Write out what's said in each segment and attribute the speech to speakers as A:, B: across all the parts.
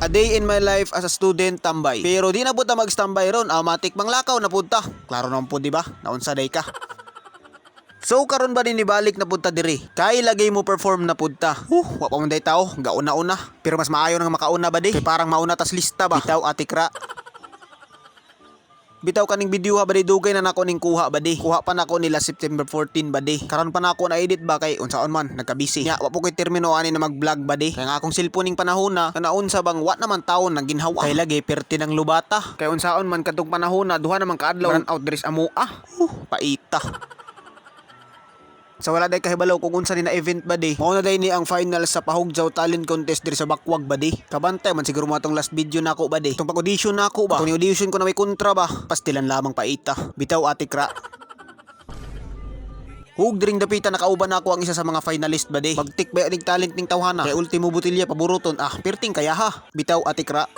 A: A day in my life as a student tambay. Pero di na punta mag-standby ron, automatic manglakaw na punta. Klaro naman po di ba? Naunsa day ka. So karon ba din ibalik na punta diri? Kay lagay mo perform na punta. Wa pa man day tao, gauna-una. Pero mas maayo nang makauna ba di? Kay parang mauna tas lista ba? Bitaw atikra. Bitaw kaning video ha ba di dugay na nako ning kuha ba di? Kuha pa nako nila September 14 ba di? Karon pa nako na edit ba kay unsaon man nagka-busy. Nya wa po koy termino ani na mag-vlog ba di? Kay nga akong cellphone ning panahon na naunsa bang wa naman taon nang ginhawa. Kay lagi perti ng lubata. Kay unsaon man kadtong panahon na duha naman kaadlaw run out diri sa amoa. Paita. Sa wala day kahibalaw kung unsa ni na event ba di. Mao na day ni ang final sa Pahugjaw Talent Contest diri sa Bakwag ba di. Kabantay man siguro mo atong last video nako ba di. Itong pag-audition nako ba. Kung audition ko na may kontra ba. Pastilan lamang paita. Bitaw atikra. Hug diring dapita nakauban nako ang isa sa mga finalist ba di. Pagtik ba aning talent ning tawhana. Kay ultimo botilya paburuton perting kaya ha. Bitaw atikra.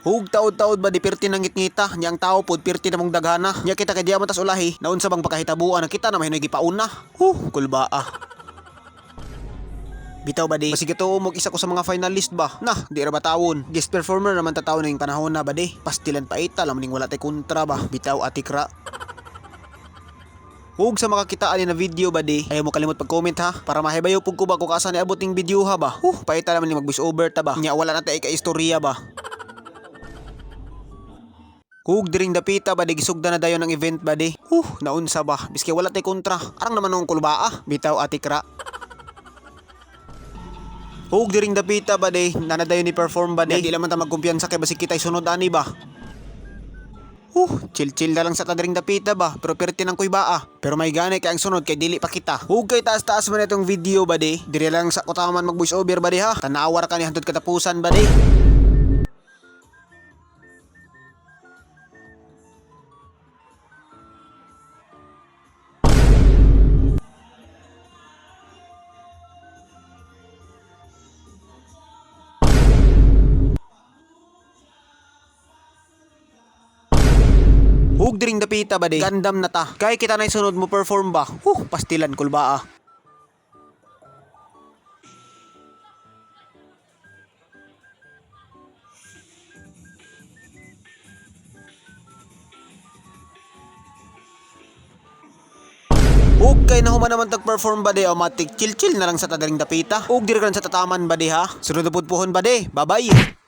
A: Hug taod-taod ba di pirti nang ngitngita, nya ang tao pod pirti namong daghana. Nya kita kay diaman tas ulahi, naunsa bang pakahitabuan na kita na mahinoy gipauna. Kulbaa. Bitaw ba di? Basig ito umog isa ko sa mga finalist ba? Nah, di ra ba tawon? Guest performer naman tatawon ning panahon na ba di? Pastilan paita lam ning wala tay kontra ba? Bitaw atikra. Hug sa makakitaan ni na video ba di? Ayaw mo kalimot pag-comment ha para mahibayo pug ko ba kung asa ni abot ning video ha ba? Paita naman ni mag-voice over ta ba? Nya wala na tay ka-istorya ba? Hug diring dapita ba di gisugda na dayon ng event ba di? Naunsa ba? Biski wala tay kontra. Arang naman nung kulbaa. Bitaw atikra. Hug diring dapita ba di nanadayon ni perform ba di? Di laman ta magkumpiyansa kay basig kitay sunod ani ba? Chill na lang sa tadiring dapita ba? Pero perti nang kuy baa. Pero may gani kay ang sunod kay dili pa kita. Hug kay taas-taas man itong video ba di? Diri lang sa kutaman mag voice over ba di ha? Tanawar ka ni hantod katapusan ba di? Hug diring dapita ba di? Gandam na ta. Kay kita na sunod mo perform ba? Pastilan kulbaa. Hug kay nahuman naman tag-perform ba di? Automatic chill na lang sa tadaring dapita. Hug diri kan sa tataman ba di ha? Sunod na pud pohon ba di? Bye-bye.